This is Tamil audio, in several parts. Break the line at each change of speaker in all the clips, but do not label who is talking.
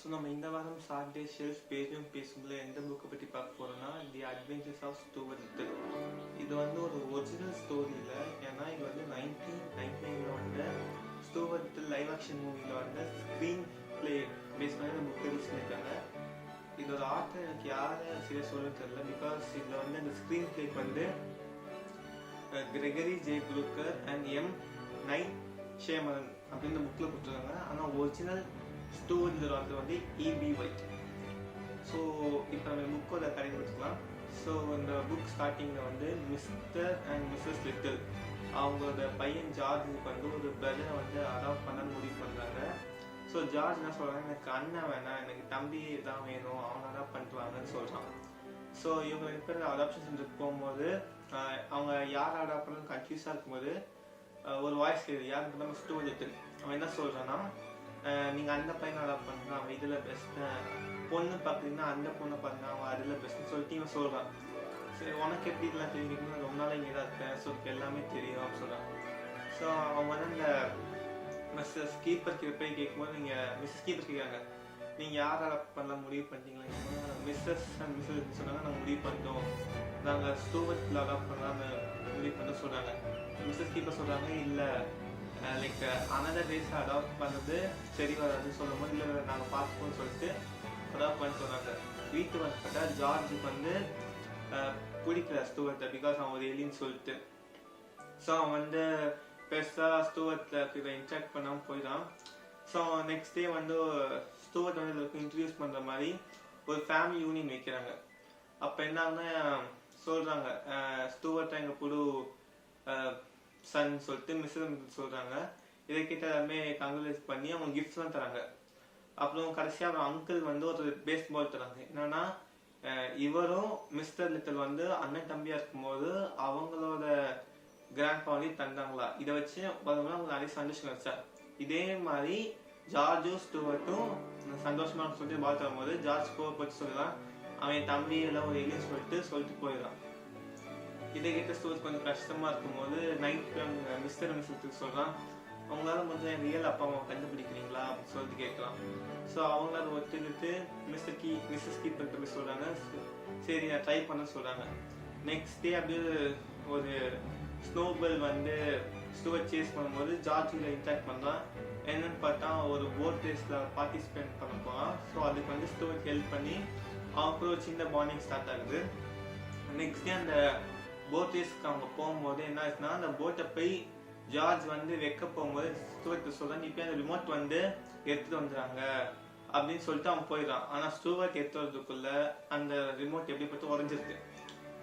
ஸோ நம்ம இந்த வாரம் சாட்டர்டே ஷெல்ஃப் பேஜும் பேசும்போது எந்த புக்கை பற்றி பார்க்க போகிறோம்னா தி அட்வென்ச்சர்ஸ் ஆஃப் ஸ்டூவர்ட் லிட்டில். இது வந்து ஒரு ஒரிஜினல் ஸ்டோரி இல்லை, ஏன்னா இது வந்து 1999 வந்து ஸ்டூவர்ட் லிட்டில் லைவ் ஆக்ஷன் மூவியில் வந்து ஸ்க்ரீன் பிளே பேஸ் பண்ணி இந்த புக் ரிலீஸ் பண்ணியிருக்காங்க. இதோட ஆர்டர் எனக்கு யாரை சரியாக சொல்ல தெரியல, பிகாஸ் இதில் வந்து அந்த ஸ்க்ரீன் பிளேக்கு வந்து Gregory J Brooker and M Night Shyamalan அப்படின்னு புக்கில் கொடுத்துருக்காங்க. ஆனால் ஒரிஜினல் ஸ்டூவர்ட் லிட்டில் ஆர்டர் வந்து இபி ஒயிட். ஸோ இப்போ நம்ம புக்கோட கதை கொடுத்துக்கலாம். ஸோ இந்த புக் ஸ்டார்டிங்கில் வந்து மிஸ்டர் அண்ட் மிஸ்ஸஸ் லிட்டில் அவங்களோட பையன் ஜார்ஜுக்கு வந்து ஒரு பிரதரை வந்து அடாப்ட் பண்ண முடிவு பண்ணுறாங்க. ஸோ ஜார்ஜ் என்ன சொல்கிறாங்க, எனக்கு அண்ணன் வேணாம், எனக்கு தம்பி தான் வேணும், அவங்க அடாப்ட் பண்ணிட்டு வாங்கன்னு சொல்கிறான். ஸோ இவங்க 2 பேர் அடாப்ஷன் சென்டருக்கு போகும்போது அவங்க யார் அடாப்ட் பண்ணு கன்ஃபியூஸாக இருக்கும்போது ஒரு வாய்ஸ் கேட்குது, யாருக்கு நம்ம ஸ்டூவர்ட் லிட்டில். அவன் என்ன சொல்கிறான்னா, நீங்கள் அந்த பையனை அடாப்ட் பண்ணுங்க, அவன் இதில் பெஸ்ட்டு, பொண்ணு பார்க்குறீங்கன்னா அந்த பொண்ணை பாருங்க, அவன் அதில் பெஸ்ட்டுன்னு சொல்லிட்டு இவன் சொல்கிறான். சரி உனக்கு எப்படி இதெல்லாம் தெரிஞ்சுக்கணும், ரொம்ப நாள் இங்கே தான் இருக்கேன், ஸோ எல்லாமே தெரியும் அப்படின்னு சொல்கிறான். ஸோ அவங்க வந்து அந்த மிஸ்ஸஸ் கீப்பர் கிட்ட போய் கேட்கும்போது மிஸ்ஸஸ் கீப்பர் கேட்குறாங்க, நீங்கள் யார் அடாப்ட் பண்ண முடிவு பண்ணிட்டீங்களா? மிஸ்ஸஸ் அண்ட் மிஸ்ஸஸ் சொன்னாங்க, நாங்கள் முடிவு பண்ணிட்டோம், நாங்கள் ஸ்டூவர்ட் அடாப்ட் பண்ணலான்னு முடிவு பண்ண சொல்கிறாங்க. மிஸ்ஸஸ் கீப்பர் சொல்கிறாங்க, இல்லை லைக் அனதர் டேஸ் அடாப்ட் பண்ணுறது சரி வராதுன்னு சொல்லும் போது, இல்லை நாங்கள் பார்த்துப்போம்னு சொல்லிட்டு அடாப்ட் பண்ண சொன்னாங்க. வீட்டு வந்து பார்த்தா ஜார்ஜுக்கு வந்து பிடிக்கல ஸ்டூவர்ட்டை, பிகாஸ் அவன் ஒரு எலின்னு சொல்லிட்டு. ஸோ அவன் வந்து பெருசாக ஸ்டூவர்ட்டில் இன்ட்ராக்ட் பண்ணாமல் போயிடான். ஸோ நெக்ஸ்ட் டே வந்து ஸ்டூவர்ட் வந்து இதுக்கு இன்ட்ரடியூஸ் பண்ணுற மாதிரி ஒரு ஃபேமிலி யூனியன் வைக்கிறாங்க. அப்போ என்னாங்கன்னா சொல்கிறாங்க, ஸ்டூவர்ட்டை எங்கள் புது சன் சொல்லிட்டு மிஸ்ஸஸ் சொல்கிறாங்க. இதை கிட்ட எல்லாமே கங்க்ராச்சுலேட் பண்ணி அவங்க கிஃப்ட்ஸ்லாம் தராங்க. அப்புறம் கடைசியாக அவங்க அங்கிள் வந்து ஒரு பேஸ் பால் தராங்க. என்னன்னா இவரும் மிஸ்டர் லிட்டில் வந்து அண்ணன் தம்பியாக இருக்கும்போது அவங்களோட கிராண்ட் ஃபேமிலி தந்தாங்களா, இதை வச்சு அவங்க நிறைய சந்தோஷம் வச்சா. இதே மாதிரி ஜார்ஜும் ஸ்டூவர்ட்டும் சந்தோஷமா சொல்லிட்டு பால் தரும்போது ஜார்ஜ் கோவப்பட்டு சொல்லலாம், அவன் தம்பி எல்லாம் ஒரு எலின்னு சொல்லிட்டு போயிடலாம். இதை கிட்ட ஸ்டூவர்ட் கொஞ்சம் கஷ்டமா இருக்கும்போது நைட் மிஸ்டர் மிஸ்ஸஸ் சொல்றான், அவங்களால கொஞ்சம் என் ரியல் அப்பா அம்மா கண்டுபிடிக்கிறீங்களா அப்படின்னு சொல்லிட்டு கேட்கலாம். ஸோ அவங்களால ஒத்துக்கிட்டு மிஸ்ஸஸ் கீப்பர்கிட்ட போய் சொல்றாங்க, சரி நான் ட்ரை பண்ண சொல்றாங்க. நெக்ஸ்ட் டே அப்படியே ஒரு ஸ்னோபல் வந்து ஸ்டூவர்ட் சேஸ் பண்ணும்போது ஜார்ஜில் இன்ட்ராக்ட் பண்ணுறான். என்னன்னு பார்த்தா ஒரு போட் ரேஸில் பார்ட்டிசிபேட் பண்ண போகிறான். ஸோ அதுக்கு வந்து ஸ்டூவர்ட் ஹெல்ப் பண்ணி அவங்க கூட ஒரு சின்ன பாண்டிங் ஸ்டார்ட் ஆகுது. நெக்ஸ்ட் டே அந்த போட் ரேஸ்க்கு அவங்க போகும்போது என்ன ஆச்சுன்னா, அந்த போட்டை போய் ஜார்ஜ் வந்து வைக்க போகும்போது ஸ்டூவர்ட் சொல்கிறான், இப்போ அந்த ரிமோட் வந்து எடுத்துட்டு வந்துடுறாங்க அப்படின்னு சொல்லிட்டு அவன் போயிடறான். ஆனால் ஸ்டூவர்ட் எடுத்து வரதுக்குள்ள அந்த ரிமோட் எப்படி பார்த்து உடஞ்சிருக்கு.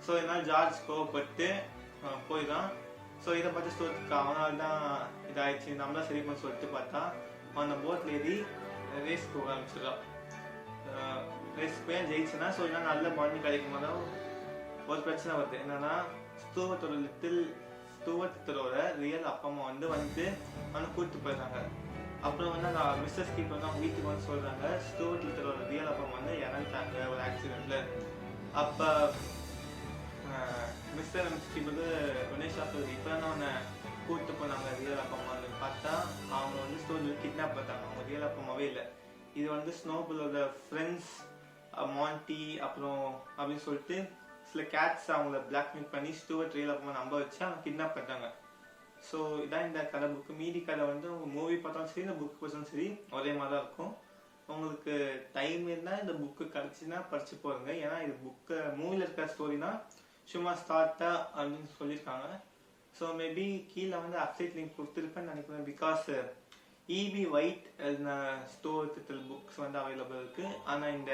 ஸோ இதனால் ஜார்ஜ் கோவப்பட்டு போயிடறான். ஸோ இதை பார்த்து ஸ்டூவர்ட்டுக்கு அவனால் தான் இதாகிடுச்சு, நம்மளாம் சரி பண்ண சொல்லிட்டு பார்த்தா அந்த போட்டில் ஏறி ரேஸ் போக ஆரம்பிச்சிடறான். ரேஸ் போய் ஜெயிச்சுன்னா, ஸோ இதனால் நல்ல பாண்டிங் கிடைக்கும் போது ஒரு பிரச்சனை வருது. என்னன்னா ஸ்டூவர்ட்டோட ரியல் அப்பா அம்மா வந்து கூப்பிட்டு போயிடுறாங்க. அப்புறம் வந்து அந்த மிஸ்ஸஸ் கீப்பர் வந்து அவங்க வீட்டுக்கு வந்து சொல்றாங்க, ஸ்டூவர்ட் லிட்டிலோட ரியல் அப்பா அம்மா வந்து இறந்துட்டாங்க ஒரு ஆக்சிடென்ட்ல. அப்ப மிஸ்டர் மிஸ்ஸஸ் கீப்பர் வந்து கணேஷா சொல்லுது, இப்போ தான் அவனை கூப்பிட்டு போனாங்க ரியல் அப்பா அம்மான்னு பார்த்தா அவங்க வந்து ஸ்டூவர்ட் கிட்னாப் பண்ணிட்டாங்க, அவங்க ரியல் அப்பா அம்மாவே இல்லை. இது வந்து ஸ்னோபலோட ஃப்ரெண்ட்ஸ் மாண்டி அப்புறம் அப்படின்னு சொல்லிட்டு சில கேட்ஸ் அவங்கள பிளாக்மெயில் பண்ணி ஸ்டூவர்ட் ரியல் அப்பா நம்ப வச்சு அவங்க கிட்னாப் பண்ணிட்டாங்க. ஸோ இதான் இந்த கதை புக்கு. மீதி கதை வந்து உங்க மூவி பார்த்தாலும் சரி, இந்த புக் பார்த்தாலும் சரி ஒரே மாதிரி தான் இருக்கும். உங்களுக்கு டைம் இருந்தால் இந்த புக்கு கிடச்சின்னா படிச்சு போடுங்க. ஏன்னா இது புக்கு மூவியில் இருக்கிற ஸ்டோரினா சும்மா ஸ்டார்ட்டா அப்படின்னு சொல்லியிருக்காங்க. ஸோ மேபி கீழே வந்து அப்சைட் லிங்க் கொடுத்துருப்பேன்னு நினைக்கிறேன். Because EB white Stuart little books வந்து அவைலபிள் இருக்கு. ஆனால் இந்த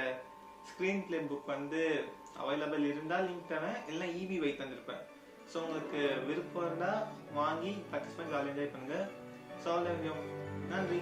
ஸ்க்ரீன் பிளே புக் வந்து அவைலபிள் இருந்தால் லிங்க் தரேன், இல்லை இபி ஒயிட் தந்திருப்பேன். ஸோ உங்களுக்கு விருப்பம் இருந்தால் வாங்கி பர்ச்சேஸ் பண்ணி ஜாலியாக என்ஜாய் பண்ணுங்க. ஸோ நன்றி.